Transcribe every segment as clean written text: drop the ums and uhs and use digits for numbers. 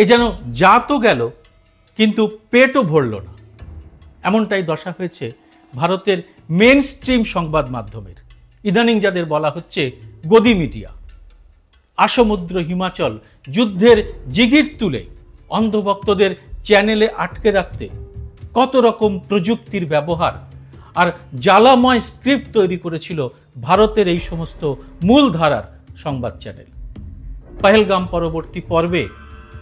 এ যেন যা তো গেল কিন্তু পেটও ভরল না, এমনটাই দশা হয়েছে ভারতের মেন স্ট্রিম সংবাদ মাধ্যমের, ইদানিং যাদের বলা হচ্ছে গদি মিডিয়া। আসমুদ্র হিমাচল যুদ্ধের জিগির তুলে অন্ধভক্তদের চ্যানেলে আটকে রাখতে কত রকম প্রযুক্তির ব্যবহার আর জ্বালাময় স্ক্রিপ্ট তৈরি করেছিল ভারতের এই সমস্ত মূলধারার সংবাদ চ্যানেল। পহেলগাম পরবর্তী পর্বে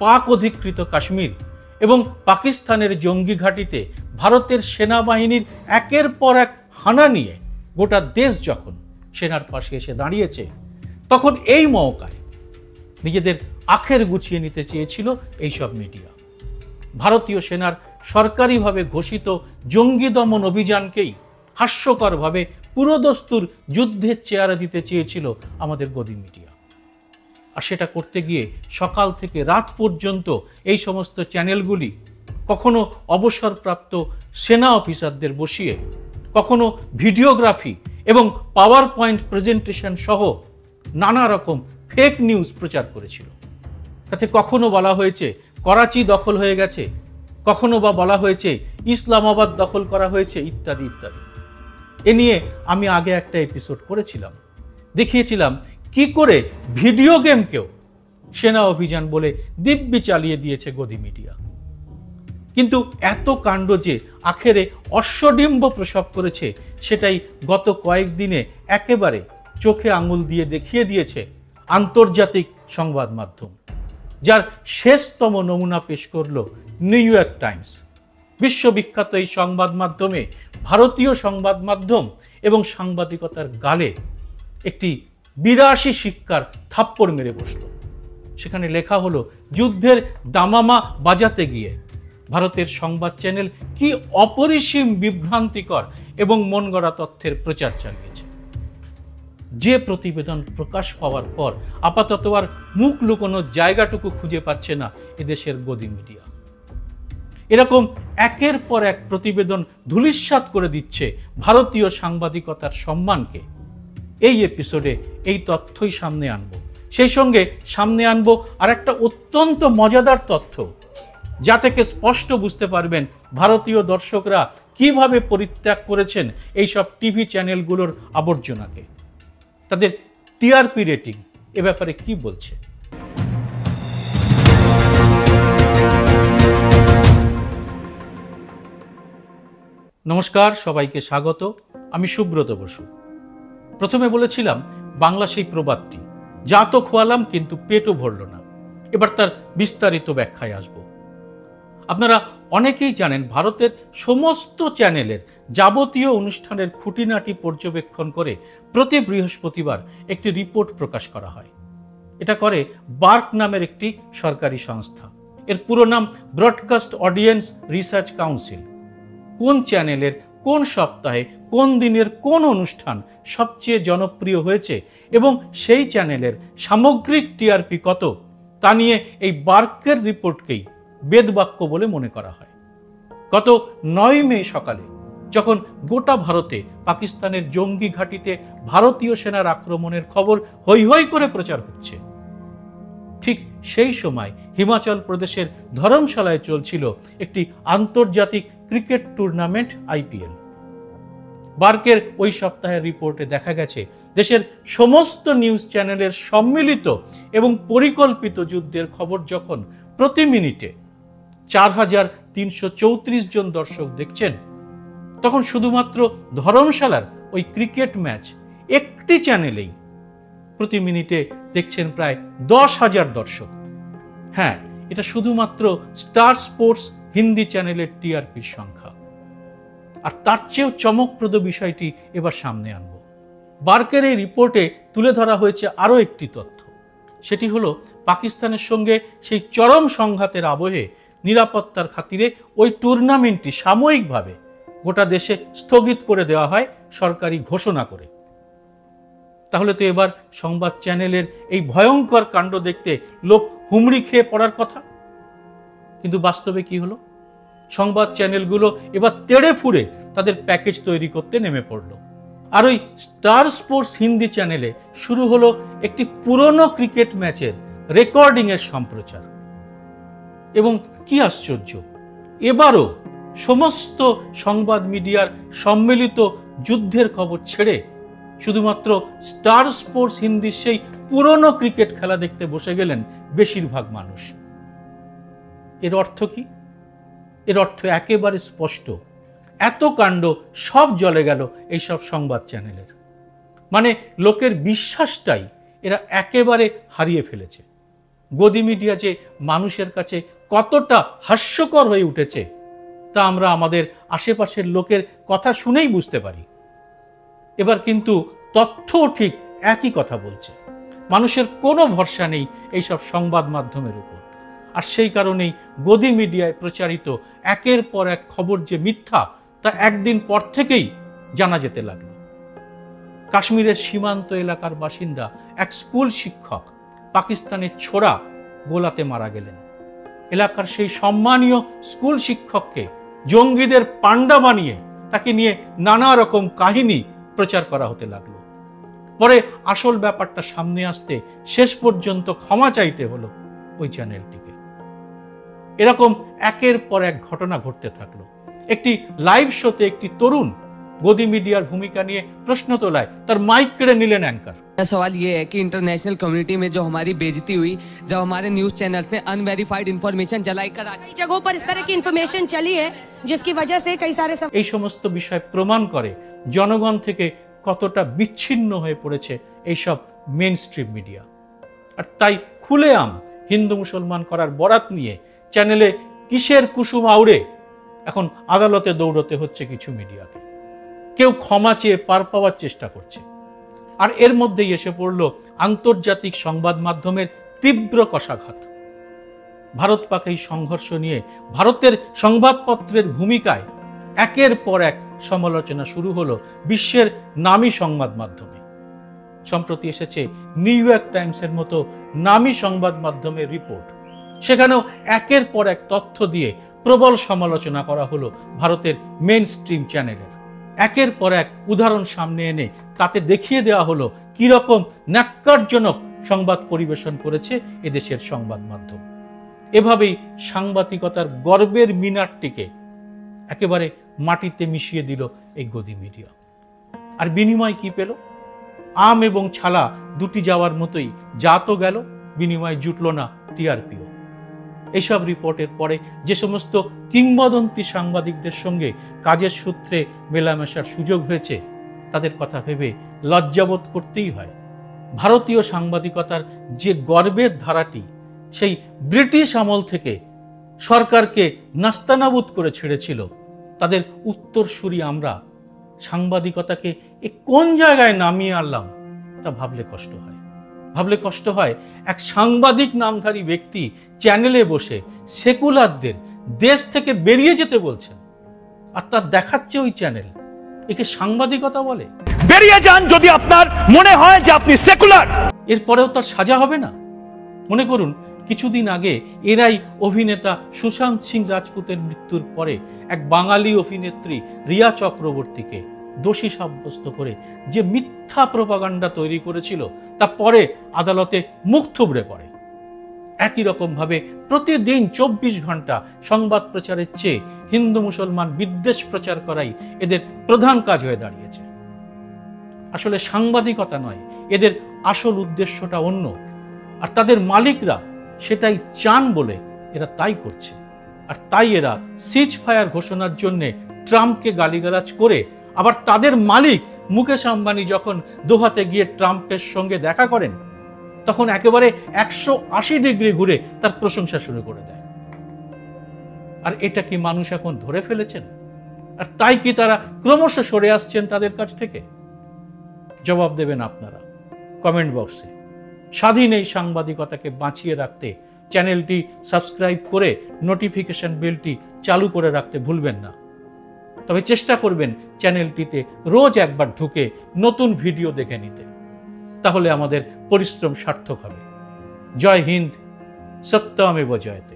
পাক অধিকৃত কাশ্মীর এবং পাকিস্তানের জঙ্গি ঘাঁটিতে ভারতের সেনাবাহিনীর একের পর এক হানা নিয়ে গোটা দেশ যখন সেনার পাশে এসে দাঁড়িয়েছে, তখন এই মওকায় নিজেদের আখের গুছিয়ে নিতে চেয়েছিল এইসব মিডিয়া। ভারতীয় সেনার সরকারিভাবে ঘোষিত জঙ্গি দমন অভিযানকেই হাস্যকরভাবে পুরোদস্তুর যুদ্ধের চেহারা দিতে চেয়েছিল আমাদের গদি মিডিয়া। আর সেটা করতে গিয়ে সকাল থেকে রাত পর্যন্ত এই সমস্ত চ্যানেলগুলি কখনো অবসরপ্রাপ্ত সেনা অফিসারদের বসিয়ে, কখনো ভিডিওগ্রাফি এবং পাওয়ার পয়েন্ট প্রেজেন্টেশন সহ নানা রকম ফেক নিউজ প্রচার করেছিল। তাতে কখনো বলা হয়েছে করাচি দখল হয়ে গেছে, কখনো বা বলা হয়েছে ইসলামাবাদ দখল করা হয়েছে, ইত্যাদি ইত্যাদি। এ নিয়ে আমি আগে একটা এপিসোড করেছিলাম, দেখিয়েছিলাম কি করে ভিডিও গেমকেও সেনা অভিযান বলে দিব্যি চালিয়ে দিয়েছে গদি মিডিয়া। কিন্তু এত কাণ্ড যে আখেরে অশ্বডিম্ব প্রসব করেছে, সেটাই গত কয়েকদিনে একেবারে চোখে আঙুল দিয়ে দেখিয়ে দিয়েছে আন্তর্জাতিক সংবাদ মাধ্যম, যার শেষতম নমুনা পেশ করল নিউ ইয়র্ক টাইমস। বিশ্ববিখ্যাত এই সংবাদ মাধ্যমে ভারতীয় সংবাদ মাধ্যম এবং সাংবাদিকতার গালে একটি বিরাশি শিক্ষার থাপ্পড় মেরে বসল। সেখানে লেখা হলো যুদ্ধের দামামা বাজাতে গিয়ে ভারতের সংবাদ চ্যানেল কি অপরিসীম বিভ্রান্তিকর এবং মনগড়া তথ্যের প্রচার চালিয়েছে। যে প্রতিবেদন প্রকাশ পাওয়ার পর আপাতত আর মুখ লুকোনোর জায়গাটুকু খুঁজে পাচ্ছে না এদেশের গদি মিডিয়া। এরকম একের পর এক প্রতিবেদন ধূলিসাৎ করে দিচ্ছে ভারতীয় সাংবাদিকতার সম্মানকে। এই এপিসোডে এই তথ্যই সামনে আনব। সেই সঙ্গে সামনে আনব আর একটা অত্যন্ত মজাদার তথ্য, যা থেকে স্পষ্ট বুঝতে পারবেন ভারতীয় দর্শকরা কিভাবে পরিত্যাগ করেছেন এইসব টিভি চ্যানেলগুলোর আবর্জনাকে। তাদের টিআরপি রেটিং এ ব্যাপারে কি বলছে। নমস্কার, সবাইকে স্বাগত। আমি সুব্রত বসু। প্রথমে বলেছিলাম বাংলা সেই প্রবাদটি, যা তো খোয়ালাম কিন্তু পেটও ভরল না। এবার তার বিস্তারিত ব্যাখ্যায় আসব। আপনারা অনেকেই জানেন ভারতের সমস্ত চ্যানেলের যাবতীয় অনুষ্ঠানের খুঁটিনাটি পর্যবেক্ষণ করে প্রতি বৃহস্পতিবার একটি রিপোর্ট প্রকাশ করা হয়। এটা করে বার্ক নামের একটি সরকারি সংস্থা। এর পুরো নাম ব্রডকাস্ট অডিয়েন্স রিসার্চ কাউন্সিল। কোন চ্যানেলের কোন সপ্তাহে কোন দিনের কোন অনুষ্ঠান সবচেয়ে জনপ্রিয় হয়েছে এবং সেই চ্যানেলের সামগ্রিক টিআরপি কত, তা নিয়ে এই বার্কের রিপোর্টকেই বেদবাক্য বলে মনে করা হয়। গত 9 মে সকালে যখন গোটা ভারতে পাকিস্তানের জঙ্গি ঘাঁটিতে ভারতীয় সেনার আক্রমণের খবর হৈ হৈ করে প্রচার হচ্ছে, ঠিক সেই সময় হিমাচল প্রদেশের ধর্মশালায় চলছিল একটি আন্তর্জাতিক ক্রিকেট টুর্নামেন্ট আইপিএল। বার্কের ওই সপ্তাহের রিপোর্টে দেখা গেছে দেশের সমস্ত নিউজ চ্যানেলের সম্মিলিত এবং পরিকল্পিত যুদ্ধের খবর যখন প্রতি মিনিটে 4334 জন দর্শক দেখছেন, তখন শুধুমাত্র ধর্মশালার ওই ক্রিকেট ম্যাচ একটি চ্যানেলেই প্রতি মিনিটে দেখছেন প্রায় 10,000 দর্শক। হ্যাঁ, এটা শুধুমাত্র স্টার স্পোর্টস হিন্দি চ্যানেলের টিআরপির সংখ্যা। আর তার চেয়েও চমকপ্রদ বিষয়টি এবার সামনে আনব। বার্কের এই রিপোর্টে তুলে ধরা হয়েছে আরও একটি তথ্য। সেটি হলো পাকিস্তানের সঙ্গে সেই চরম সংঘাতের আবহে নিরাপত্তার খাতিরে ওই টুর্নামেন্টটি সাময়িকভাবে গোটা দেশে স্থগিত করে দেওয়া হয় সরকারি ঘোষণা করে। তাহলে তো এবার সংবাদ চ্যানেলের এই ভয়ঙ্কর কাণ্ড দেখতে লোক হুমড়ি খেয়ে পড়ার কথা। কিন্তু বাস্তবে কি হলো? সংবাদ চ্যানেলগুলো এবার তেড়ে ফুড়ে তাদের প্যাকেজ তৈরি করতে নেমে পড়ল। আর ওই স্টার স্পোর্টস হিন্দি চ্যানেলে শুরু হলো একটি পুরনো ক্রিকেট ম্যাচের রেকর্ডিং এর সম্প্রচার। এবং কি আশ্চর্য, এবারও সমস্ত সংবাদ মিডিয়ার সম্মিলিত যুদ্ধের খবর ছেড়ে শুধুমাত্র স্টার স্পোর্টস হিন্দির সেই পুরনো ক্রিকেট খেলা দেখতে বসে গেলেন বেশিরভাগ মানুষ। এর অর্থ কি? এর অর্থ একেবারে স্পষ্ট, এত কাণ্ড সব জ্বলে গেল এইসব সংবাদ চ্যানেলের। মানে লোকের বিশ্বাসটাই এরা একেবারে হারিয়ে ফেলেছে। গদি মিডিয়া যে মানুষের কাছে কতটা হাস্যকর হয়ে উঠেছে তা আমরা আমাদের আশেপাশের লোকের কথা শুনেই বুঝতে পারি। এবার কিন্তু তথ্যও ঠিক একই কথা বলছে। মানুষের কোনো ভরসা নেই এইসব সংবাদ মাধ্যমের উপর। আর সেই কারণেই গদি মিডিয়ায় প্রচারিত একের পর এক খবর যে মিথ্যা তা একদিন পর থেকেই জানা যেতে লাগলো। কাশ্মীরের সীমান্ত এলাকার বাসিন্দা এক স্কুল শিক্ষক পাকিস্তানের ছোড়া গোলাতে মারা গেলেন। এলাকার সেই সম্মানীয় স্কুল শিক্ষককে জঙ্গিদের পান্ডা বানিয়ে তাকে নিয়ে নানা রকম কাহিনী প্রচার করা হতে লাগলো। পরে আসল ব্যাপারটা সামনে আসতে শেষ পর্যন্ত ক্ষমা চাইতে হলো ওই চ্যানেলটিকে। এরকম একের পর এক ঘটনা ঘটতে থাকলো। একটি লাইভ শোতে একটি তরুণ গদি মিডিয়ার ভূমিকা নিয়ে প্রশ্ন তোলায় তার মাইক কেড়ে নিলেন অ্যাঙ্কার। सवाल ये है कि इंटरनेशनल कम्युनिटी में जो हमारी बेइज्जती हुई जब हमारे न्यूज चैनल्स ने अनवेरिफाइड इंफॉर्मेशन चलाई कर कई जगहों पर इस तरह की इंफॉर्मेशन चली है जिसकी वजह से कई सारे এই সমস্ত বিষয় প্রমাণ করে জনগণ থেকে কতটা বিচ্ছিন্ন হয়ে পড়েছে এইসব মেন স্ট্রিম মিডিয়া। আর তাই খুলেআম হিন্দু মুসলমান করার বরাত নিয়ে চ্যানেলে কিসের কুসুম আউড়ে এখন আদালতে দৌড়তে হচ্ছে কিছু মিডিয়াকে। কেউ ক্ষমা চেয়ে পার পাওয়ার চেষ্টা করছে। আর এর মধ্যেই এসে পড়ল আন্তর্জাতিক সংবাদ মাধ্যমের তীব্র কষাঘাত। ভারত পাক এই সংঘর্ষ নিয়ে ভারতের সংবাদপত্রের ভূমিকায় একের পর এক সমালোচনা শুরু হলো বিশ্বের নামী সংবাদ মাধ্যমে। সম্প্রতি এসেছে নিউ ইয়র্ক টাইমসের মতো নামী সংবাদ মাধ্যমের রিপোর্ট। সেখানেও একের পর এক তথ্য দিয়ে প্রবল সমালোচনা করা হলো ভারতের মেন স্ট্রিম চ্যানেলের। একের পর এক উদাহরণ সামনে এনে তাতে দেখিয়ে দেওয়া হলো কিরকম ন্যাক্কারজনক সংবাদ পরিবেশন করেছে এদেশের সংবাদ মাধ্যম। এভাবেই সাংবাদিকতার গর্বের মিনারটিকে একেবারে মাটিতে মিশিয়ে দিল এই গদি মিডিয়া। আর বিনিময় কি পেল? আম এবং ছালা দুটি যাওয়ার মতোই যা তো গেল, বিনিময় জুটল না টিআরপিও। এইসব রিপোর্টের পরে যে সমস্ত কিংবদন্তি সাংবাদিকদের সঙ্গে কাজের সূত্রে মেলামেশার সুযোগ হয়েছে তাদের কথা ভেবে লজ্জাবোধ করতেই হয়। ভারতীয় সাংবাদিকতার যে গর্বের ধারাটি সেই ব্রিটিশ আমল থেকে সরকারকে নাস্তানাবুদ করে ছেড়েছিল, তাদের উত্তরসূরি আমরা সাংবাদিকতাকে কোন জায়গায় নামিয়ে আনলাম তা ভাবলে কষ্ট হয়। ভাবলে কষ্ট হয় এক সাংবাদিক নামধারী ব্যক্তি চ্যানেলে বসে সেকুলারদের দেশ থেকে বেরিয়ে যেতে বলছেন, আর তার দেখাচ্ছে ওই চ্যানেল। একে সাংবাদিকতা বলে? বেরিয়ে যান যদি আপনার মনে হয় যে আপনি সেকুলার। এরপরেও তার সাজা হবে না? মনে করুন কিছুদিন আগে এরাই অভিনেতা সুশান্ত সিং রাজপুতের মৃত্যুর পরে এক বাঙালি অভিনেত্রী রিয়া চক্রবর্তীকে দোষী সাব্যস্ত করে যে মিথ্যা প্রপাগান্ডা তৈরি করেছিল তা পরে আদালতে মুখ থুবড়ে পড়ে। একই রকম ভাবে প্রতিদিন 24 ঘন্টা সংবাদ প্রচারের চেয়ে হিন্দু মুসলমান বিদ্বেষ প্রচার করাই এদের প্রধান কাজ হয়ে দাঁড়িয়েছে। আসলে সাংবাদিকতা নয়, এদের আসল উদ্দেশ্যটা অন্য। আর তাদের মালিকরা সেটাই চান বলে এরা তাই করছে। আর তাই এরা সিজ ফায়ার ঘোষণার জন্য ট্রাম্পকে গালিগালাজ করে আবার তাদের মালিক মুকেশ আম্বানি যখন দোহাতে গিয়ে ট্রাম্পের সঙ্গে দেখা করেন তখন একেবারে 180 ডিগ্রি ঘুরে তার প্রশংসা শুরু করে দেয়। আর এটা কি মানুষ এখন ধরে ফেলেছেন? আর তাই কি তারা ক্রমশ সরে আসছেন তাদের কাছ থেকে? জবাব দেবেন আপনারা কমেন্ট বক্সে। স্বাধীন এই সাংবাদিকতাকে বাঁচিয়ে রাখতে চ্যানেলটি সাবস্ক্রাইব করে নোটিফিকেশন বেলটি চালু করে রাখতে ভুলবেন না। তবে চেষ্টা করবেন চ্যানেলটিতে রোজ একবার ঢুকে নতুন ভিডিও দেখে নিতে, তাহলে আমাদের পরিশ্রম সার্থক হবে। জয় হিন্দ, সত্যমেব জয়তে।